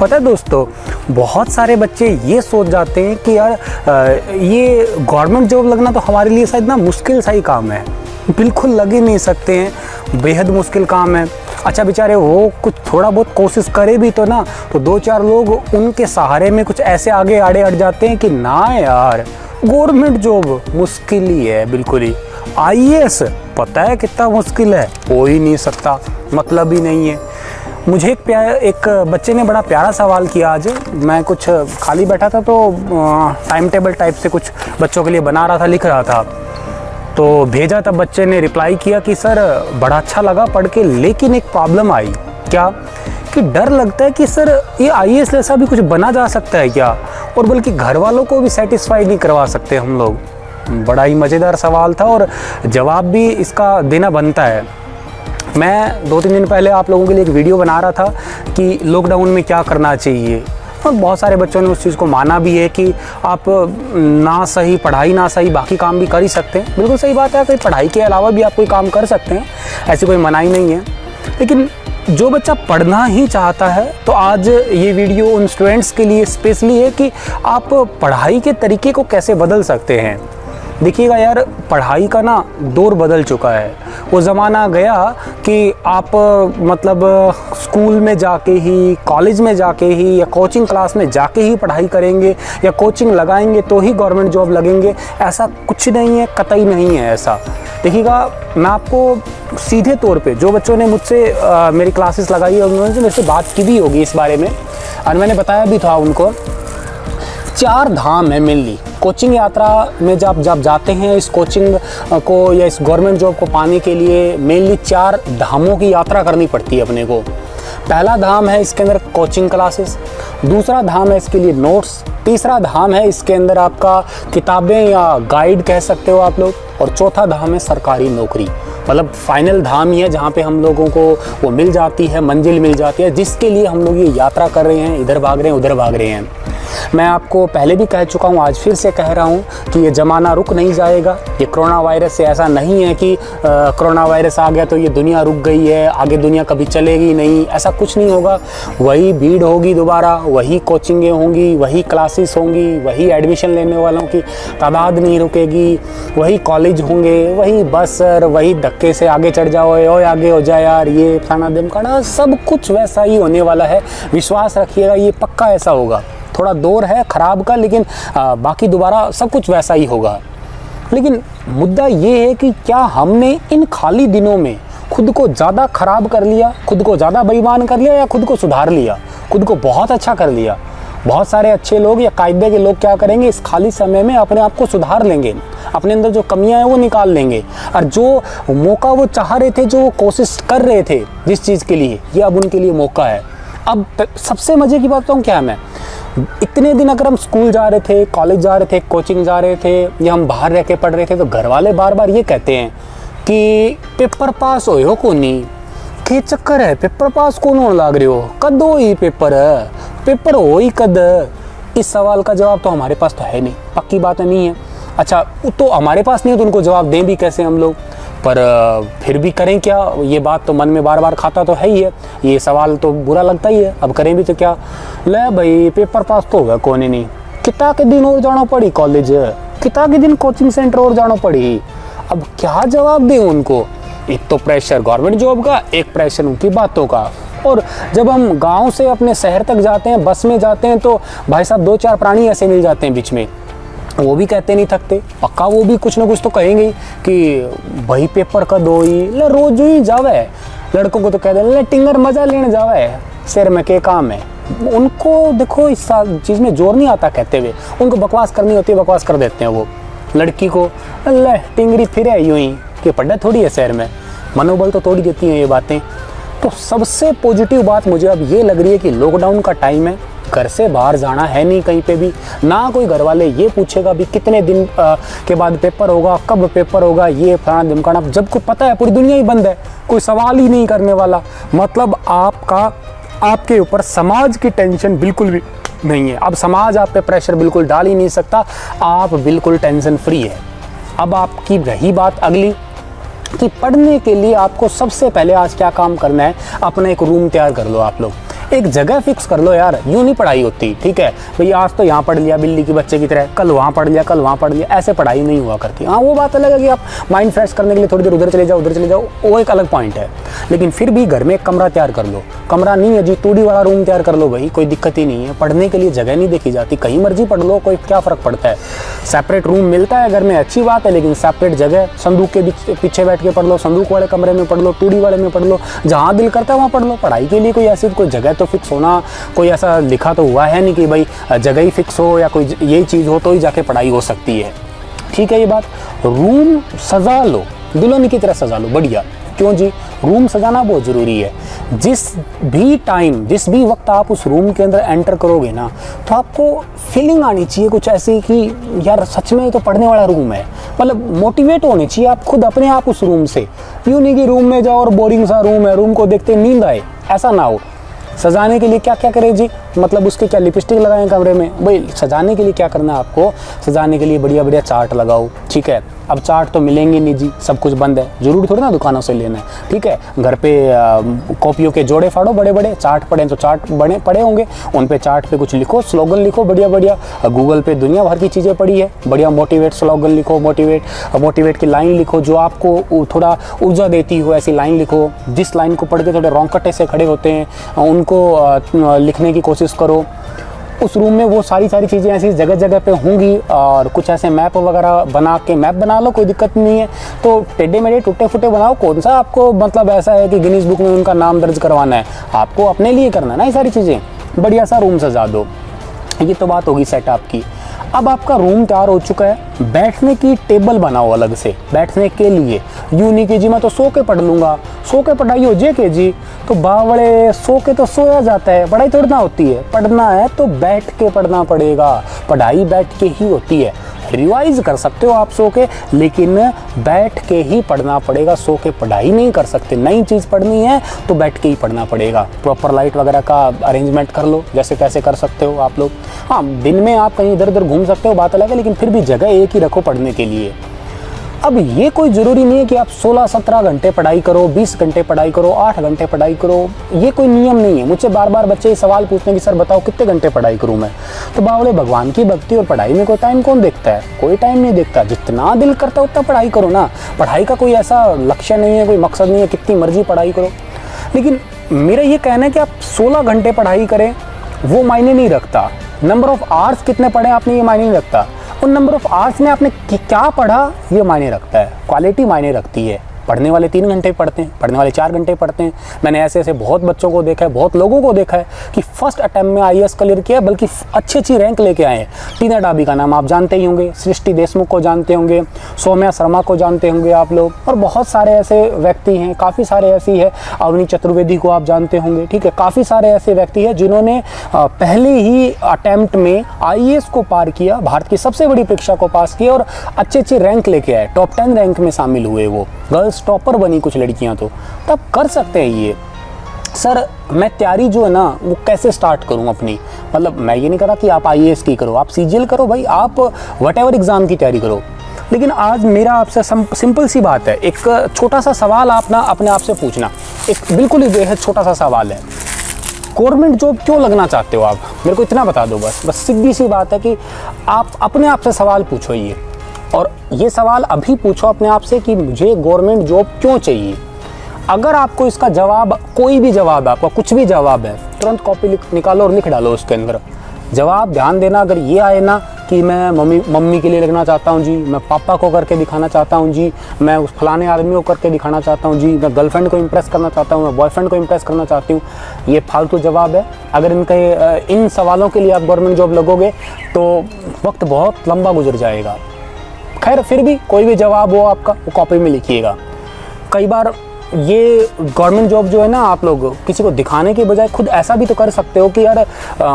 पता है दोस्तों, बहुत सारे बच्चे ये सोच जाते हैं कि यार ये गवर्नमेंट जॉब लगना तो हमारे लिए शायद ना मुश्किल सा ही काम है। बिल्कुल लग ही नहीं सकते हैं, बेहद मुश्किल काम है। अच्छा बेचारे वो कुछ थोड़ा बहुत कोशिश करे भी तो ना, तो दो चार लोग उनके सहारे में कुछ ऐसे आगे आड़े अड़ जाते हैं कि ना यार गवर्नमेंट जॉब मुश्किल ही है, बिल्कुल ही। आईएएस पता है कितना मुश्किल है, हो ही नहीं सकता, मतलब ही नहीं है। मुझे एक बच्चे ने बड़ा प्यारा सवाल किया आज। मैं कुछ खाली बैठा था तो टाइम टेबल टाइप से कुछ बच्चों के लिए बना रहा था, लिख रहा था, तो भेजा। तब बच्चे ने रिप्लाई किया कि सर बड़ा अच्छा लगा पढ़ के, लेकिन एक प्रॉब्लम आई। क्या? कि डर लगता है कि सर ये आईएएस जैसा भी कुछ बना जा सकता है क्या, और बल्कि घर वालों को भी सेटिस्फाई नहीं करवा सकते हम लोग। बड़ा ही मज़ेदार सवाल था और जवाब भी इसका देना बनता है। मैं 2-3 दिन पहले आप लोगों के लिए एक वीडियो बना रहा था कि लॉकडाउन में क्या करना चाहिए, और बहुत सारे बच्चों ने उस चीज़ को माना भी है कि आप ना सही पढ़ाई ना सही बाकी काम भी कर ही सकते हैं। बिल्कुल सही बात है, कोई पढ़ाई के अलावा भी आप कोई काम कर सकते हैं, ऐसी कोई मनाही नहीं है। लेकिन जो बच्चा पढ़ना ही चाहता है, तो आज ये वीडियो उन स्टूडेंट्स के लिए स्पेशली है कि आप पढ़ाई के तरीके को कैसे बदल सकते हैं। देखिएगा यार, पढ़ाई का ना दौर बदल चुका है। वो ज़माना गया कि आप मतलब स्कूल में जाके ही, कॉलेज में जाके ही या कोचिंग क्लास में जाके ही पढ़ाई करेंगे या कोचिंग लगाएंगे तो ही गवर्नमेंट जॉब लगेंगे, ऐसा कुछ नहीं है, कतई नहीं है ऐसा। देखिएगा, मैं आपको सीधे तौर पे, जो बच्चों ने मुझसे मेरी क्लासेस लगाई है उन्होंने मेरे से बात की भी होगी इस बारे में, और मैंने बताया भी था उनको। 4 धाम है मेनली कोचिंग यात्रा में। जब जाते हैं इस कोचिंग को या इस गवर्नमेंट जॉब को पाने के लिए, मेनली 4 धामों की यात्रा करनी पड़ती है अपने को। पहला धाम है इसके अंदर कोचिंग क्लासेस, दूसरा धाम है इसके लिए नोट्स, तीसरा धाम है इसके अंदर आपका किताबें या गाइड कह सकते हो आप लोग, और चौथा धाम है सरकारी नौकरी। मतलब फाइनल धाम ही है जहाँ पे हम लोगों को वो मिल जाती है, मंजिल मिल जाती है, जिसके लिए हम लोग ये यात्रा कर रहे हैं, इधर भाग रहे हैं उधर भाग रहे हैं। मैं आपको पहले भी कह चुका हूँ, आज फिर से कह रहा हूँ कि ये ज़माना रुक नहीं जाएगा। ये कोरोना वायरस से ऐसा नहीं है कि कोरोना वायरस आ गया तो ये दुनिया रुक गई है, आगे दुनिया कभी चलेगी नहीं, ऐसा कुछ नहीं होगा। वही भीड़ होगी दोबारा, वही कोचिंगें होंगी, वही क्लासेस होंगी, वही एडमिशन लेने वालों की तादाद नहीं रुकेगी, वही कॉलेज होंगे, वही बस, वही धक्के से आगे चढ़ जाओ, ओए आगे हो जाए यार, ये फलाना दिमकाना, सब कुछ वैसा ही होने वाला है। विश्वास रखिएगा, ये पक्का ऐसा होगा। थोड़ा दौर है ख़राब का, लेकिन बाकी दोबारा सब कुछ वैसा ही होगा। लेकिन मुद्दा ये है कि क्या हमने इन खाली दिनों में खुद को ज़्यादा ख़राब कर लिया, खुद को ज़्यादा बेईमान कर लिया, या खुद को सुधार लिया, खुद को बहुत अच्छा कर लिया। बहुत सारे अच्छे लोग या कायदे के लोग क्या करेंगे, इस खाली समय में अपने आप को सुधार लेंगे, अपने अंदर जो कमियां हैं वो निकाल लेंगे, और जो मौका वो चाह रहे थे, जो वो कोशिश कर रहे थे जिस चीज़ के लिए, ये अब उनके लिए मौका है। अब सबसे मज़े की बात बताऊँ क्या है, मैं इतने दिन अगर हम स्कूल जा रहे थे, कॉलेज जा रहे थे, कोचिंग जा रहे थे, या हम बाहर रह के पढ़ रहे थे, तो घर वाले बार बार ये कहते हैं कि पेपर पास हो कोनी, के चक्कर है, पेपर पास कौन हो लाग रहे हो, कद हो ही पेपर है, पेपर हो ही कद। इस सवाल का जवाब तो हमारे पास तो है नहीं, पक्की बात नहीं है। अच्छा, तो हमारे पास नहीं है तो उनको जवाब दें भी कैसे हम लोग, पर फिर भी करें क्या, ये बात तो मन में बार बार खाता तो है ही है, ये सवाल तो बुरा लगता ही है। अब करें भी तो क्या, ले भाई पेपर पास तो होगा कौन नहीं, कितना के दिन और जाना पड़ी कॉलेज, कितना के दिन कोचिंग सेंटर और जाना पड़ी। अब क्या जवाब दें उनको, एक तो प्रेशर गवर्नमेंट जॉब का, एक प्रेशर उनकी बातों का। और जब हम गाँव से अपने शहर तक जाते हैं, बस में जाते हैं, तो भाई साहब 2-4 प्राणी ऐसे मिल जाते हैं बीच में, वो भी कहते नहीं थकते, पक्का वो भी कुछ ना कुछ तो कहेंगे कि भाई पेपर का दो ही, ले रोज ही जावे, लड़कों को तो कह दे ले टिंगर मजा लेने जावे, सिर में के काम है। उनको देखो इस चीज़ में जोर नहीं आता कहते हुए, उनको बकवास करनी होती है, बकवास कर देते हैं वो। लड़की को ले टिंगरी फिर है यूं ही कि पढ़ा थोड़ी है शहर में, मनोबल तो तोड़ देती हैं ये बातें। तो सबसे पॉजिटिव बात मुझे अब ये लग रही है कि लॉकडाउन का टाइम है, घर से बाहर जाना है नहीं कहीं पे भी, ना कोई घर वाले ये पूछेगा भी कितने दिन के बाद पेपर होगा, कब पेपर होगा, ये फलाना दिमकाना, जब को पता है पूरी दुनिया ही बंद है, कोई सवाल ही नहीं करने वाला। मतलब आपके ऊपर समाज की टेंशन बिल्कुल भी नहीं है। अब समाज आप पे प्रेशर बिल्कुल डाल ही नहीं सकता, आप बिल्कुल टेंशन फ्री है। अब आपकी रही बात अगली कि पढ़ने के लिए आपको सबसे पहले आज क्या काम करना है, अपना एक रूम तैयार कर लो आप लोग। एक जगह फिक्स कर लो यार, यूँ नहीं पढ़ाई होती। ठीक है भाई, आज तो यहाँ पढ़ लिया बिल्ली के बच्चे की तरह, कल वहाँ पढ़ लिया, कल वहाँ पढ़ लिया, ऐसे पढ़ाई नहीं हुआ करती। हाँ वो बात अलग है कि आप माइंड फ्रेश करने के लिए थोड़ी देर उधर चले जाओ, उधर चले जाओ, वो एक अलग पॉइंट है। लेकिन फिर भी घर में एक कमरा तैयार कर लो, कमरा नहीं है जी, 2D वाला रूम तैयार कर लो भाई, कोई दिक्कत ही नहीं है। पढ़ने के लिए जगह नहीं देखी जाती, कहीं मर्जी पढ़ लो, कोई क्या फ़र्क पड़ता है। सेपरेट रूम मिलता है घर में अच्छी बात है, लेकिन सेपरेट जगह, संदूक के पीछे बैठ के पढ़ लो, संदूक वाले कमरे में पढ़ लो, 2D वाले में पढ़ लो, जहाँ दिल करता है वहाँ पढ़ लो। पढ़ाई के लिए कोई ऐसी कोई जगह तो फिक्स होना, कोई ऐसा लिखा तो हुआ है नहीं कि भाई जगह ही फिक्स हो या कोई यही चीज़ हो तो ही जाके पढ़ाई हो सकती है। ठीक है ये बात। रूम सजा लो, दुल्हन की तरह सजा लो, बढ़िया। क्यों जी, रूम सजाना बहुत ज़रूरी है। जिस भी टाइम, जिस भी वक्त आप उस रूम के अंदर एंटर करोगे ना, तो आपको फीलिंग आनी चाहिए कुछ ऐसी कि यार सच में तो पढ़ने वाला रूम है। मतलब मोटिवेट होने चाहिए आप खुद अपने आप उस रूम से। यूँ नहीं कि रूम में जाओ और बोरिंग सा रूम है, रूम को देखते नींद आए, ऐसा ना हो। सजाने के लिए क्या क्या करें जी, मतलब उसके क्या लिपस्टिक लगाएं कमरे में? भाई सजाने के लिए क्या करना है आपको, सजाने के लिए बढ़िया बढ़िया चार्ट लगाओ। ठीक है, अब चार्ट तो मिलेंगे नहीं जी, सब कुछ बंद है, जरूर थोड़ी ना दुकानों से लेना है। ठीक है, घर पे कॉपियों के जोड़े फाड़ो, बड़े बड़े चार्ट पड़े तो चार्ट बड़े पड़े होंगे, उन पे चार्ट पे कुछ लिखो, स्लोगन लिखो बढ़िया बढ़िया। गूगल पे दुनिया भर की चीज़ें पड़ी है, बढ़िया मोटिवेट स्लोगन लिखो, मोटिवेट की लाइन लिखो जो आपको थोड़ा ऊर्जा देती हो, ऐसी लाइन लिखो। जिस लाइन को पढ़ के थोड़े रोंगटे से खड़े होते हैं उनको लिखने की कोशिश करो। उस रूम में वो सारी चीज़ें ऐसी जगह जगह पे होंगी, और कुछ ऐसे मैप वगैरह बना के, मैप बना लो, कोई दिक्कत नहीं है। तो टेढ़े मेढ़े टूटे फूटे बनाओ, कौन सा आपको मतलब ऐसा है कि गिनीज बुक में उनका नाम दर्ज करवाना है, आपको अपने लिए करना है ना ये सारी चीज़ें। बढ़िया सा रूम सजा दो। ये तो बात होगी सेट आपकी। अब आपका रूम तैयार हो चुका है, बैठने की टेबल बनाओ अलग से बैठने के लिए। यूँ नहीं कि जी मैं तो सो के पढ़ लूँगा, सो के पढ़ाई हो जे के जी, तो बावड़े सो के तो सोया जाता है, पढ़ाई थोड़ी ना होती है। पढ़ना है तो बैठ के पढ़ना पड़ेगा, पढ़ाई बैठ के ही होती है। रिवाइज कर सकते हो आप सो के, लेकिन बैठ के ही पढ़ना पड़ेगा, सो के पढ़ाई नहीं कर सकते। नई चीज़ पढ़नी है तो बैठ के ही पढ़ना पड़ेगा। प्रॉपर लाइट वगैरह का अरेंजमेंट कर लो, जैसे कैसे कर सकते हो आप लोग। हाँ, दिन में आप कहीं इधर उधर घूम सकते हो, बात अलग है, लेकिन फिर भी जगह एक ही रखो पढ़ने के लिए। अब ये कोई ज़रूरी नहीं है कि आप 16-17 घंटे पढ़ाई करो, 20 घंटे पढ़ाई करो, 8 घंटे पढ़ाई करो, ये कोई नियम नहीं है। मुझसे बार बार बच्चे सवाल पूछते हैं कि सर बताओ कितने घंटे पढ़ाई करूँ मैं। तो बावड़े, भगवान की भक्ति और पढ़ाई में कोई टाइम कौन देखता है? कोई टाइम नहीं देखता। जितना दिल करता है उतना पढ़ाई करो ना। पढ़ाई का कोई ऐसा लक्ष्य नहीं है, कोई मकसद नहीं है, कितनी मर्जी पढ़ाई करो। लेकिन मेरा ये कहना है कि आप 16 घंटे पढ़ाई करें वो मायने नहीं रखता। नंबर ऑफ आवर्स कितने पढ़े आपने ये मायने नहीं रखता। उन नंबर ऑफ आवर्स में आपने क्या पढ़ा ये मायने रखता है, क्वालिटी मायने रखती है। पढ़ने वाले 3 घंटे पढ़ते हैं, पढ़ने वाले 4 घंटे पढ़ते हैं। मैंने ऐसे ऐसे बहुत बच्चों को देखा है, बहुत लोगों को देखा है कि फर्स्ट अटेम्प्ट में IAS क्लियर किया, बल्कि अच्छी रैंक लेके आए हैं। टीना डाबी का नाम आप जानते ही होंगे, सृष्टि देशमुख को जानते होंगे, सौम्या शर्मा को जानते होंगे आप लोग, और बहुत सारे ऐसे व्यक्ति हैं, काफ़ी सारे ऐसी है। अवनी चतुर्वेदी को आप जानते होंगे। ठीक है, काफ़ी सारे ऐसे व्यक्ति हैं जिन्होंने पहले ही अटेम्प्ट में IAS को पार किया, भारत की सबसे बड़ी परीक्षा को पास किया और अच्छी रैंक लेके आए, टॉप 10 रैंक में शामिल हुए। वो गर्ल्स टॉपर बनी कुछ लड़कियां, तो तब कर सकते हैं ये। सर मैं तैयारी जो है ना वो कैसे स्टार्ट करूं अपनी, मतलब मैं ये नहीं कह रहा कि आप IAS की करो, आप CGL करो भाई, आप व्हाटएवर एग्जाम की तैयारी करो। लेकिन आज मेरा आपसे सिंपल सी बात है, एक छोटा सा सवाल आप ना अपने आप से पूछना, एक बिल्कुल ही बेहद छोटा सा सवाल है। गवर्नमेंट जॉब क्यों लगना चाहते हो आप? मेरे को इतना बता दो बस सीधी सी बात है कि आप अपने आप से सवाल पूछो ये, और ये सवाल अभी पूछो अपने आप से कि मुझे गवर्नमेंट जॉब क्यों चाहिए। अगर आपको इसका जवाब, कोई भी जवाब है, आपका कुछ भी जवाब है, तुरंत कॉपी निकालो और लिख डालो उसके अंदर जवाब। ध्यान देना, अगर ये आए ना कि मैं मम्मी के लिए लगना चाहता हूँ जी, मैं पापा को करके दिखाना चाहता हूँ जी, मैं उस फलाने आदमी को करके दिखाना चाहता हूँ जी, मैं गर्लफ्रेंड को इम्प्रेस करना चाहता हूँ, मैं बॉयफ्रेंड को इम्प्रेस करना चाहती हूँ, ये फालतू जवाब है। अगर इन सवालों के लिए आप गवर्नमेंट जॉब लगोगे तो वक्त बहुत लंबा गुजर जाएगा। खैर फिर भी कोई भी जवाब हो आपका वो कॉपी में लिखिएगा। कई बार ये गवर्नमेंट जॉब जो है ना, आप लोग किसी को दिखाने के बजाय खुद ऐसा भी तो कर सकते हो कि यार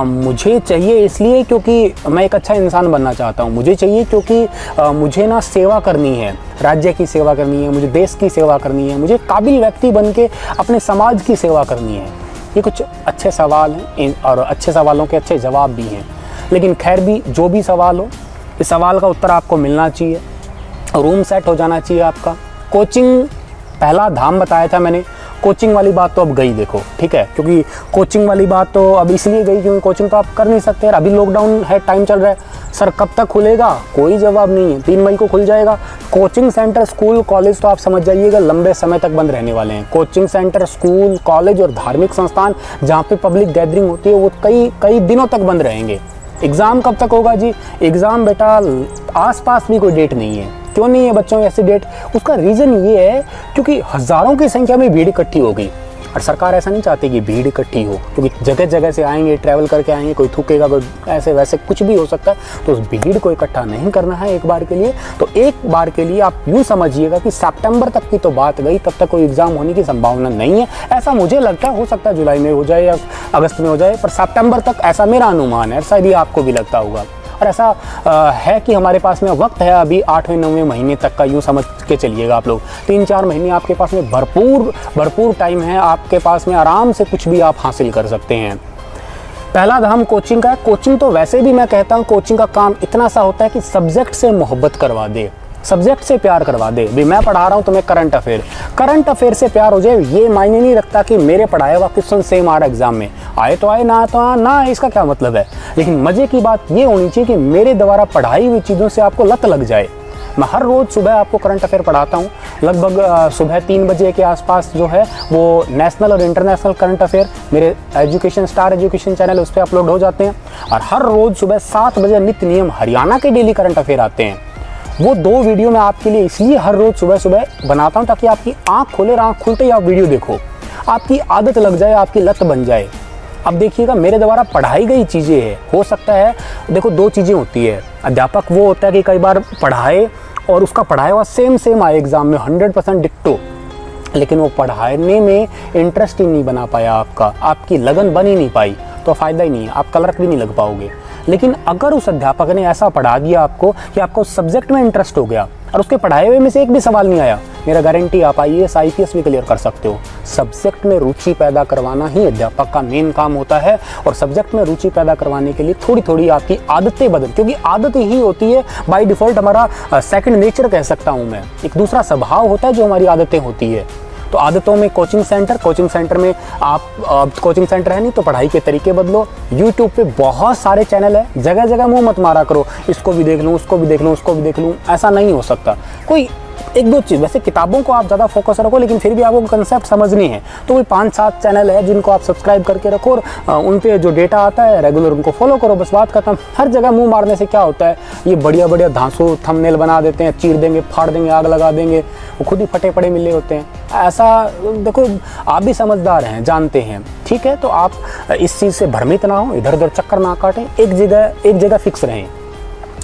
मुझे चाहिए इसलिए क्योंकि मैं एक अच्छा इंसान बनना चाहता हूँ, मुझे चाहिए क्योंकि मुझे ना सेवा करनी है, राज्य की सेवा करनी है, मुझे देश की सेवा करनी है, मुझे काबिल व्यक्ति बन के अपने समाज की सेवा करनी है। ये कुछ अच्छे सवाल हैं और अच्छे सवालों के अच्छे जवाब भी हैं। लेकिन खैर भी जो भी सवाल हो, इस सवाल का उत्तर आपको मिलना चाहिए, रूम सेट हो जाना चाहिए आपका। कोचिंग पहला धाम बताया था मैंने, कोचिंग वाली बात तो अब गई देखो, ठीक है, क्योंकि कोचिंग वाली बात तो अब इसलिए गई क्योंकि कोचिंग तो आप कर नहीं सकते यार, अभी लॉकडाउन है, टाइम चल रहा है। सर कब तक खुलेगा, कोई जवाब नहीं है, 3 मई को खुल जाएगा। कोचिंग सेंटर, स्कूल, कॉलेज तो आप समझ जाइएगा लंबे समय तक बंद रहने वाले हैं। कोचिंग सेंटर, स्कूल, कॉलेज और धार्मिक संस्थान जहाँ पे पब्लिक गैदरिंग होती है वो कई दिनों तक बंद रहेंगे। एग्ज़ाम कब तक होगा जी? एग्ज़ाम बेटा आसपास भी कोई डेट नहीं है। क्यों नहीं है बच्चों ऐसी डेट? उसका रीज़न ये है क्योंकि हज़ारों की संख्या में भीड़ इकट्ठी हो गई और सरकार ऐसा नहीं चाहती कि भीड़ इकट्ठी हो, क्योंकि जगह जगह से आएंगे, ट्रैवल करके आएंगे, कोई थूकेगा, कोई ऐसे वैसे कुछ भी हो सकता है। तो उस भीड़ को इकट्ठा नहीं करना है एक बार के लिए। तो एक बार के लिए आप यूँ समझिएगा कि सितंबर तक की तो बात गई, तब तक कोई एग्ज़ाम होने की संभावना नहीं है, ऐसा मुझे लगता है। हो सकता है जुलाई में हो जाए या अगस्त में हो जाए, पर सितंबर तक ऐसा मेरा अनुमान है, शायद ये आपको भी लगता होगा। और ऐसा है कि हमारे पास में वक्त है अभी 8वें 9वें महीने तक का, यूँ समझ के चलिएगा आप लोग। 3-4 महीने आपके पास में भरपूर टाइम है आपके पास में, आराम से कुछ भी आप हासिल कर सकते हैं। पहला धाम कोचिंग का है। कोचिंग तो वैसे भी मैं कहता हूँ कोचिंग का काम इतना सा होता है कि सब्जेक्ट से मोहब्बत करवा दे, सब्जेक्ट से प्यार करवा दे। भी मैं पढ़ा रहा हूँ तुम्हें करंट अफेयर से प्यार हो जाए, ये मायने नहीं रखता कि मेरे पढ़ाया हुआ क्वेश्चन सेम आ रहा है एग्जाम में, आए तो आए, ना तो ना आए, इसका क्या मतलब है। लेकिन मजे की बात ये होनी चाहिए कि मेरे द्वारा पढ़ाई हुई चीज़ों से आपको लत लग जाए। मैं हर रोज़ सुबह आपको करंट अफेयर पढ़ाता हूँ, लगभग सुबह 3 बजे के आसपास जो है वो नेशनल और इंटरनेशनल करंट अफेयर मेरे स्टार एजुकेशन चैनल उस पर अपलोड हो जाते हैं। और हर रोज़ सुबह 7 बजे नित्य नियम हरियाणा के डेली करंट अफेयर आते हैं। वो 2 वीडियो मैं आपके लिए इसलिए हर रोज़ सुबह सुबह बनाता हूँ ताकि आपकी आँख खोले और आँख खुलते ही आप वीडियो देखो, आपकी आदत लग जाए, आपकी लत बन जाए। अब देखिएगा मेरे द्वारा पढ़ाई गई चीज़ें हैं, हो सकता है देखो 2 चीज़ें होती है। अध्यापक वो होता है कि कई बार पढ़ाए और उसका पढ़ाया हुआ सेम आए एग्ज़ाम में 100% डिक्टो, लेकिन वो पढ़ाने में इंटरेस्ट ही नहीं बना पाया, आपकी लगन बन ही नहीं पाई, तो फ़ायदा ही नहीं है, आप क्लर्क भी नहीं लग पाओगे। लेकिन अगर उस अध्यापक ने ऐसा पढ़ा दिया आपको कि आपको उस सब्जेक्ट में इंटरेस्ट हो गया और उसके पढ़ाए हुए में से एक भी सवाल नहीं आया, मेरा गारंटी आप IAS IPS भी क्लियर कर सकते हो। सब्जेक्ट में रुचि पैदा करवाना ही अध्यापक का मेन काम होता है। और सब्जेक्ट में रुचि पैदा करवाने के लिए थोड़ी थोड़ी आपकी आदतें बदल, क्योंकि आदत ही होती है बाय डिफ़ॉल्ट हमारा सेकंड नेचर कह सकता हूँ मैं, एक दूसरा स्वभाव होता है जो हमारी आदतें होती है। तो आदतों में कोचिंग सेंटर में आप कोचिंग सेंटर है नहीं तो पढ़ाई के तरीके बदलो। यूट्यूब पे बहुत सारे चैनल है, जगह जगह मुंह मत मारा करो, इसको भी देख लूँ, उसको भी देख लूँ, उसको भी देख लूँ, ऐसा नहीं हो सकता। कोई 1-2 चीज़, वैसे किताबों को आप ज़्यादा फोकस रखो, लेकिन फिर भी आपको कंसेप्ट समझनी है तो कोई 5-7 चैनल है जिनको आप सब्सक्राइब करके रखो और उन पे जो डेटा आता है रेगुलर उनको फॉलो करो, बस बात खत्म। हर जगह मुंह मारने से क्या होता है, ये बढ़िया धांसू थंबनेल बना देते हैं, चीर देंगे, फाड़ देंगे, आग लगा देंगे, वो खुद ही फटे पड़े मिले होते हैं। ऐसा देखो, आप भी समझदार हैं, जानते हैं, ठीक है। तो आप इस चीज़ से भ्रमित ना हो, इधर उधर चक्कर ना काटें, एक जगह फिक्स रहें।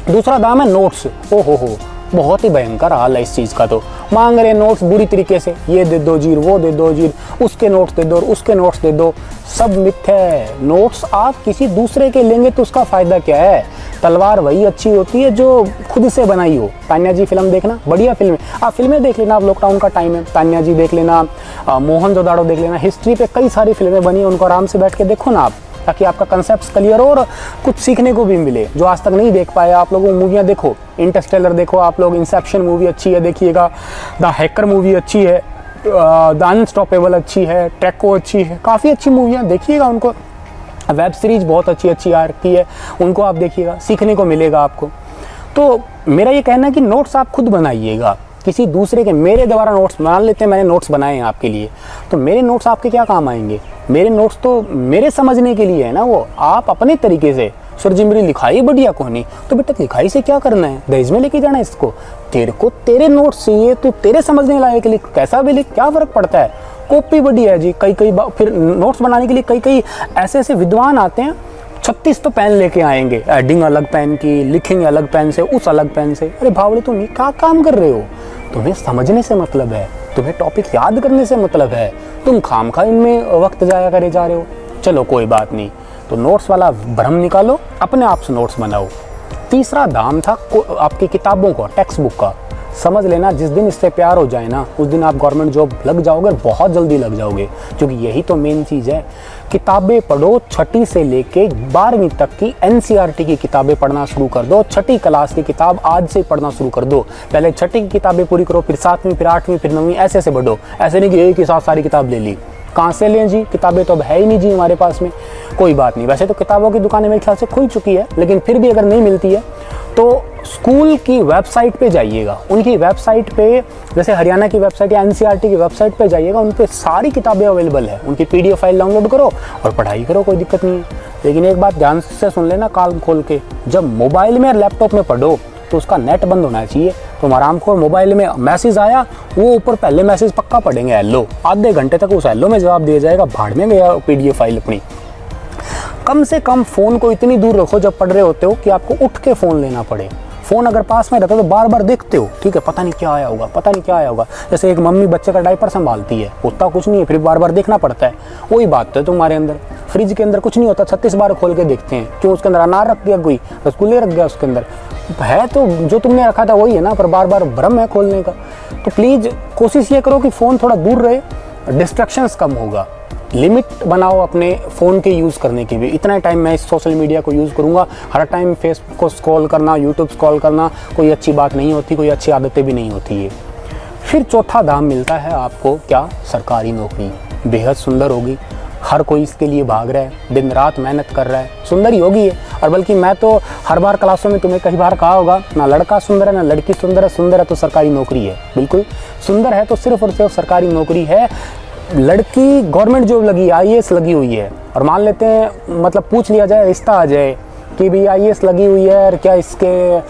दूसरा दाम है नोट्स। हो बहुत ही भयंकर हाल है इस चीज़ का। तो मांग रहे नोट्स बुरी तरीके से, ये दे दो जीर, वो दे दो जीर, उसके नोट्स दे दो, उसके नोट्स दे दो, सब मिथ्या है। नोट्स आप किसी दूसरे के लेंगे तो उसका फ़ायदा क्या है? तलवार वही अच्छी होती है जो खुद से बनाई हो। तान्या जी फिल्म देखना, बढ़िया फिल्म है, आप फिल्में देख लेना, आप लॉकडाउन का टाइम है, तान्या जी देख लेना, मोहनजोदाड़ो देख लेना, हिस्ट्री पे कई सारी फिल्में बनी, उनको आराम से बैठ के देखो ना आप, ताकि आपका कंसेप्ट क्लियर हो और कुछ सीखने को भी मिले जो आज तक नहीं देख पाए आप लोगों। मूवियाँ देखो, इंटरस्टेलर देखो आप लोग, इंसेप्शन मूवी अच्छी है देखिएगा, द हैकर मूवी अच्छी है, द अनस्टॉपेबल अच्छी है, ट्रैको अच्छी है, काफ़ी अच्छी मूवियाँ देखिएगा उनको। वेब सीरीज बहुत अच्छी आ रखी है, उनको आप देखिएगा, सीखने को मिलेगा आपको। तो मेरा ये कहना है कि नोट्स आप खुद बनाइएगा, किसी दूसरे के, मेरे द्वारा नोट्स मान लेते हैं, मैंने नोट्स बनाए हैं आपके लिए, तो मेरे नोट्स आपके क्या काम आएंगे? मेरे नोट्स तो मेरे समझने के लिए है ना, वो आप अपने तरीके से, सर जी मेरी लिखाई बढ़िया को नहीं, तो बेटा लिखाई से क्या करना है, दहेज में लेके जाना है इसको, तेरे को तेरे नोट्स चाहिए, तो तेरे समझने लायक लिख, कैसा भी लिख, क्या फ़र्क पड़ता है। कॉपी बढ़िया है जी, कई फिर नोट्स बनाने के लिए कई ऐसे विद्वान आते हैं, 36 तो पेन लेके आएंगे, एडिंग अलग पेन की, लिखेंगे अलग पेन से, उस अलग पेन से। अरे भावड़े तुम क्या काम कर रहे हो? तुम्हें समझने से मतलब है, तुम्हें टॉपिक याद करने से मतलब है, तुम खामखा इनमें वक्त जाया करे जा रहे हो। चलो कोई बात नहीं, तो नोट्स वाला भ्रम निकालो, अपने आप से नोट्स बनाओ। तीसरा दाम था आपकी किताबों का, टेक्स्ट बुक का। समझ लेना जिस दिन इससे प्यार हो जाए ना, उस दिन आप गवर्नमेंट जॉब लग जाओगे, बहुत जल्दी लग जाओगे। क्योंकि यही तो मेन चीज़ है। किताबें पढ़ो, 6ठी से लेके 12वीं तक की NCERT की किताबें पढ़ना शुरू कर दो। 6ठी क्लास की किताब आज से पढ़ना शुरू कर दो। पहले 6ठी की किताबें पूरी करो, फिर 7वीं, फिर 8वीं, फिर 9वीं, ऐसे ऐसे बढ़ो। ऐसे नहीं कि एक ही साथ सारी किताब ले ली। कहाँ से लें जी, किताबें तो अब है ही नहीं जी हमारे पास में। कोई बात नहीं, वैसे तो किताबों की दुकानें मेरे ख्याल से खुल चुकी है, लेकिन फिर भी अगर नहीं मिलती है तो स्कूल की वेबसाइट पे जाइएगा। उनकी वेबसाइट पे, जैसे हरियाणा की वेबसाइट या NCERT की वेबसाइट पे जाइएगा, उन पे सारी किताबें अवेलेबल है। उनकी PDF फाइल डाउनलोड करो और पढ़ाई करो, कोई दिक्कत नहीं है। लेकिन एक बात ध्यान से सुन लेना कान खोल के, जब मोबाइल में और लैपटॉप में पढ़ो तो उसका नेट बंद होना चाहिए। तुम आराम को मोबाइल में मैसेज आया, वो ऊपर पहले मैसेज पक्का पढ़ेंगे हेलो, आधे घंटे तक उस हेलो में जवाब दिया जाएगा, भाड़ में गया PDF फाइल अपनी। कम से कम फ़ोन को इतनी दूर रखो जब पढ़ रहे होते हो कि आपको उठ के फ़ोन लेना पड़े। फ़ोन अगर पास में रहता तो बार बार देखते हो, ठीक है, पता नहीं क्या आया होगा, पता नहीं क्या आया होगा। जैसे एक मम्मी बच्चे का डायपर संभालती है, उतना कुछ नहीं है, फिर बार बार देखना पड़ता है। वही बात है तुम्हारे अंदर। फ्रिज के अंदर कुछ नहीं होता, 36 बार खोल के देखते हैं, क्यों? उसके अंदर अनार रख दिया, कोई रसगुल्ले रख गया उसके अंदर, है तो जो तुमने रखा था वही है ना, पर बार बार भ्रम है खोलने का। तो प्लीज़ कोशिश ये करो कि फ़ोन थोड़ा दूर रहे, डिस्ट्रैक्शंस कम होगा। लिमिट बनाओ अपने फ़ोन के यूज़ करने की भी। इतना टाइम मैं इस सोशल मीडिया को यूज़ करूँगा, हर टाइम फेसबुक को स्क्रॉल करना, यूट्यूब स्क्रॉल करना कोई अच्छी बात नहीं होती, कोई अच्छी आदतें भी नहीं होती है। फिर चौथा दाम मिलता है आपको, क्या? सरकारी नौकरी। बेहद सुंदर होगी, हर कोई इसके लिए भाग रहा है, दिन रात मेहनत कर रहा है, सुंदर ही होगी है। और बल्कि मैं तो हर बार क्लासों में तुम्हें कई बार कहा होगा, ना लड़का सुंदर है ना लड़की सुंदर है, सुंदर है तो सरकारी नौकरी है। बिल्कुल सुंदर है तो सिर्फ और सिर्फ सरकारी नौकरी है। लड़की गवर्नमेंट जॉब लगी, IAS लगी हुई है, और मान लेते हैं मतलब पूछ लिया जाए, रिश्ता आ जाए कि भी IAS लगी हुई है और क्या इसके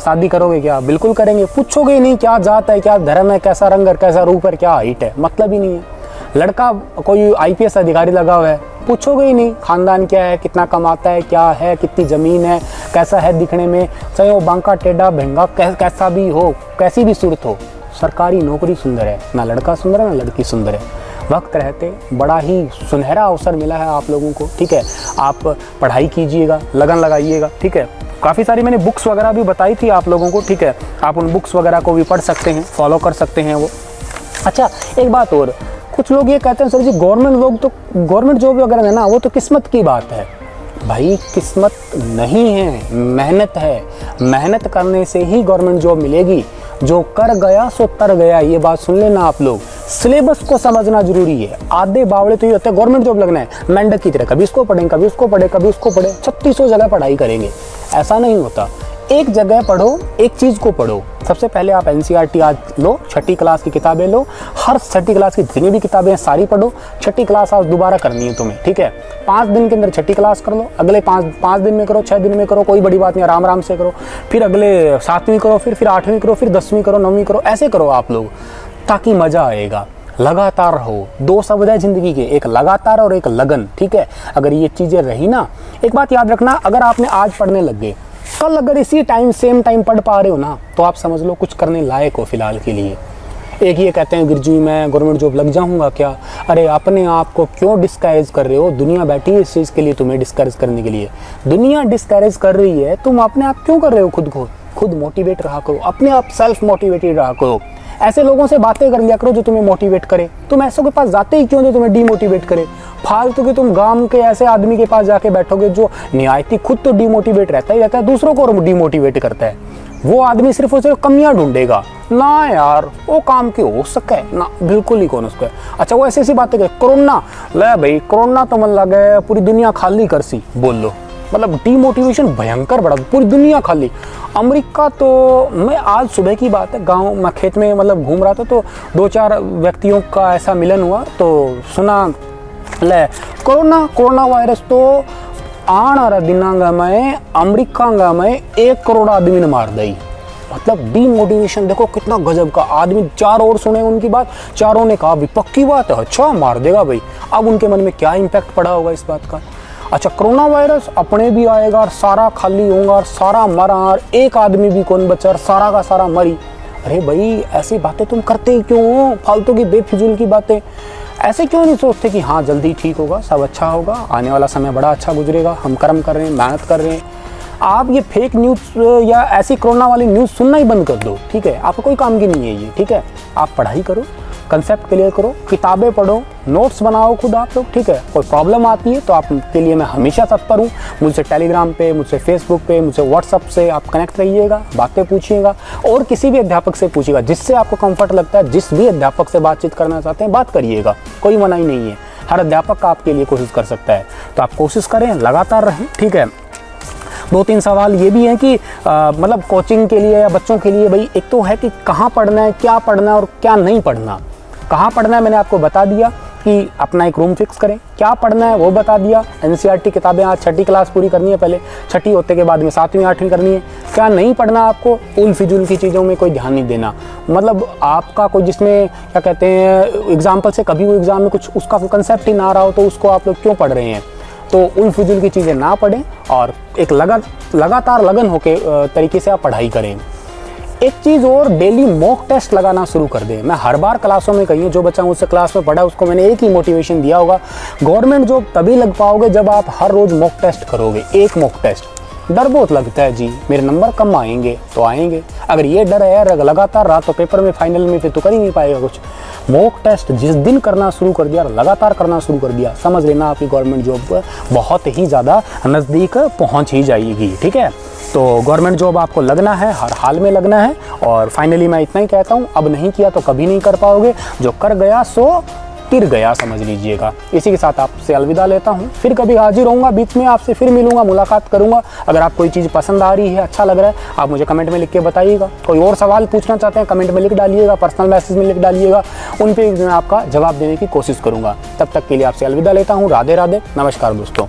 शादी करोगे क्या? बिल्कुल करेंगे। पूछोगे ही नहीं क्या जात है, क्या धर्म है, कैसा रंग है, कैसा रूप है, क्या हाइट है, मतलब ही नहीं है। लड़का कोई IPS अधिकारी लगा हुआ है, पूछोगे ही नहीं खानदान क्या है, कितना कमाता है, क्या है, कितनी ज़मीन है, कैसा है दिखने में, चाहे वो बांका टेढ़ा महंगा कैसा भी हो, कैसी भी सूरत हो, सरकारी नौकरी सुंदर है। ना लड़का सुंदर है ना लड़की सुंदर है। वक्त रहते बड़ा ही सुनहरा अवसर मिला है आप लोगों को, ठीक है। आप पढ़ाई कीजिएगा, लगन लगाइएगा, ठीक है। काफ़ी सारी मैंने बुक्स वगैरह भी बताई थी आप लोगों को, ठीक है। आप उन बुक्स वगैरह को भी पढ़ सकते हैं, फॉलो कर सकते हैं वो। अच्छा, एक बात और, कुछ लोग ये कहते हैं सर जी गवर्नमेंट जॉब वगैरह है ना, वो तो किस्मत की बात है। भाई किस्मत नहीं है, मेहनत है। मेहनत करने से ही गवर्नमेंट जॉब मिलेगी। जो कर गया सो तर गया, ये बात सुन लेना आप लोग। सिलेबस को समझना जरूरी है। आधे बावड़े तो ये होते हैं गवर्नमेंट जॉब लगना है, मेंढक की तरह कभी इसको पढ़ें, कभी उसको पढ़े, कभी उसको पढ़े, 3600 जगह पढ़ाई करेंगे। ऐसा नहीं होता। एक जगह पढ़ो, एक चीज़ को पढ़ो। सबसे पहले आप NCERT आज लो, 6ठी क्लास की किताबें लो, हर 6ठी क्लास की जितनी भी किताबें हैं सारी पढ़ो। 6ठी क्लास आज दोबारा करनी है तुम्हें, ठीक है। 5 दिन के अंदर 6ठी क्लास कर लो, अगले 5 दिन में करो, 6 दिन में करो, कोई बड़ी बात नहीं, आराम आराम से करो। फिर अगले 7वीं करो, फिर 8वीं करो, फिर 10वीं करो, 9वीं करो, ऐसे करो आप लोग, ताकि मज़ा आएगा। लगातार रहो। 2 शब्द है जिंदगी के, एक लगातार और एक लगन, ठीक है। अगर ये चीज़ें रही ना, एक बात याद रखना, अगर आपने आज पढ़ने लग गए, कल अगर इसी टाइम सेम टाइम पढ़ पा रहे हो ना, तो आप समझ लो कुछ करने लायक हो फिलहाल के लिए। एक ये कहते हैं गिरजी मैं गवर्नमेंट जॉब लग जाऊंगा क्या? अरे अपने आप को क्यों डिस्करेज कर रहे हो? दुनिया बैठी है इस चीज़ के लिए, तुम्हें डिस्करेज करने के लिए। दुनिया डिस्करेज कर रही है, तुम अपने आप क्यों कर रहे हो? खुद मोटिवेट रहा करो, अपने आप सेल्फ मोटिवेटेड रहा करो। ऐसे लोगों से बातें कर लिया करो जो तुम्हें मोटिवेट करे। तुम ऐसों के पास जाते ही क्यों जो तुम्हें डीमोटिवेट करे? फालतू के तुम गांव के ऐसे आदमी के पास जाके बैठोगे जो निहायती खुद तो डीमोटिवेट रहता ही रहता है, दूसरों को डीमोटिवेट करता है। वो आदमी सिर्फ और सिर्फ कमियां ढूंढेगा ना यार, वो काम क्यों हो सके ना, बिल्कुल ही कौन उसको। अच्छा, वो ऐसी बातें करे, कोरोना ले भाई, कोरोना तो मन लगे पूरी दुनिया खाली कर सी, बोल लो। मतलब डीमोटिवेशन भयंकर बढ़ा, पूरी दुनिया खाली। अमेरिका तो, मैं आज सुबह की बात है, गांव में खेत में मतलब घूम रहा था, तो 2-4 व्यक्तियों का ऐसा मिलन हुआ, तो सुना ले कोरोना वायरस तो आने वाले दिनों में अमेरिका में 1 करोड़ आदमी ने मार दी। मतलब डीमोटिवेशन देखो कितना गजब का। आदमी 4 और सुने उनकी बात, चारों ने कहा भी पक्की बात है, अच्छा मार देगा भाई। अब उनके मन में क्या इम्पैक्ट पड़ा होगा इस बात का। अच्छा, कोरोना वायरस अपने भी आएगा और सारा खाली होगा और सारा मरा और एक आदमी भी कौन बचा और सारा का सारा मरी। अरे भाई ऐसी बातें तुम करते ही क्यों हो? फालतू की बेफिजूल की बातें। ऐसे क्यों नहीं सोचते कि हाँ जल्दी ठीक होगा, सब अच्छा होगा, आने वाला समय बड़ा अच्छा गुजरेगा, हम कर्म कर रहे हैं, मेहनत कर रहे हैं। आप ये फेक न्यूज़ या ऐसी कोरोना वाली न्यूज़ सुनना ही बंद कर दो, ठीक है। आपको कोई काम की नहीं है ये, ठीक है। आप पढ़ाई करो, कंसेप्ट क्लियर करो, किताबें पढ़ो, नोट्स बनाओ खुद आप लोग, ठीक है। कोई प्रॉब्लम आती है तो आपके लिए मैं हमेशा तत्पर हूँ। मुझसे टेलीग्राम पे, मुझसे फेसबुक पे, मुझसे व्हाट्सअप से आप कनेक्ट रहिएगा, बातें पूछिएगा और किसी भी अध्यापक से पूछिएगा जिससे आपको कंफर्ट लगता है। जिस भी अध्यापक से बातचीत करना चाहते हैं बात करिएगा, कोई मनाही नहीं है। हर अध्यापक आपके लिए कोशिश कर सकता है, तो आप कोशिश करें, लगातार रहें, ठीक है। 2-3 सवाल ये भी हैं कि मतलब कोचिंग के लिए या बच्चों के लिए, भाई एक तो है कि कहाँ पढ़ना है, क्या पढ़ना है और क्या नहीं पढ़ना। कहाँ पढ़ना है मैंने आपको बता दिया कि अपना एक रूम फिक्स करें। क्या पढ़ना है वो बता दिया। एनसीईआरटी किताबें आज 6ठी क्लास पूरी करनी है, पहले 6ठी होते के बाद में 7वीं 8वीं करनी है। क्या नहीं पढ़ना आपको, उल फिजूल की चीज़ों में कोई ध्यान नहीं देना। मतलब आपका कोई जिसमें क्या कहते हैं एग्जाम्पल से कभी वो एग्ज़ाम में कुछ उसका कंसेप्ट ही ना रहा हो तो उसको आप लोग क्यों पढ़ रहे हैं। तो उल फिजूल की चीज़ें ना पढ़ें और एक लगातार लगन होके तरीके से आप पढ़ाई करें। एक चीज़ और, डेली मॉक टेस्ट लगाना शुरू कर दें। मैं हर बार क्लासों में कही है, जो बच्चा मुझसे क्लास में पढ़ा उसको मैंने एक ही मोटिवेशन दिया होगा, गवर्नमेंट जॉब तभी लग पाओगे जब आप हर रोज़ मॉक टेस्ट करोगे। एक मॉक टेस्ट, डर बहुत लगता है जी, मेरे नंबर कम आएंगे तो आएंगे। अगर ये डर है लगातार रहा तो पेपर में फाइनल में फिर तो कर ही नहीं पाएगा कुछ। मॉक टेस्ट जिस दिन करना शुरू कर दिया, लगातार करना शुरू कर दिया, समझ लेना आपकी गवर्नमेंट जॉब बहुत ही ज़्यादा नज़दीक पहुंच ही जाएगी, ठीक है। तो गवर्नमेंट जॉब आपको लगना है, हर हाल में लगना है। और फाइनली मैं इतना ही कहता हूँ, अब नहीं किया तो कभी नहीं कर पाओगे, जो कर गया सो तिर गया, समझ लीजिएगा। इसी के साथ आपसे अलविदा लेता हूँ, फिर कभी हाजिर होऊंगा, बीच में आपसे फिर मिलूंगा, मुलाकात करूंगा। अगर आप कोई चीज़ पसंद आ रही है, अच्छा लग रहा है, आप मुझे कमेंट में लिख के बताइएगा। कोई और सवाल पूछना चाहते हैं कमेंट में लिख डालिएगा, पर्सनल मैसेज में लिख डालिएगा, उन पर मैं आपका जवाब देने की कोशिश करूँगा। तब तक के लिए आपसे अलविदा लेता हूँ। राधे राधे, नमस्कार दोस्तों।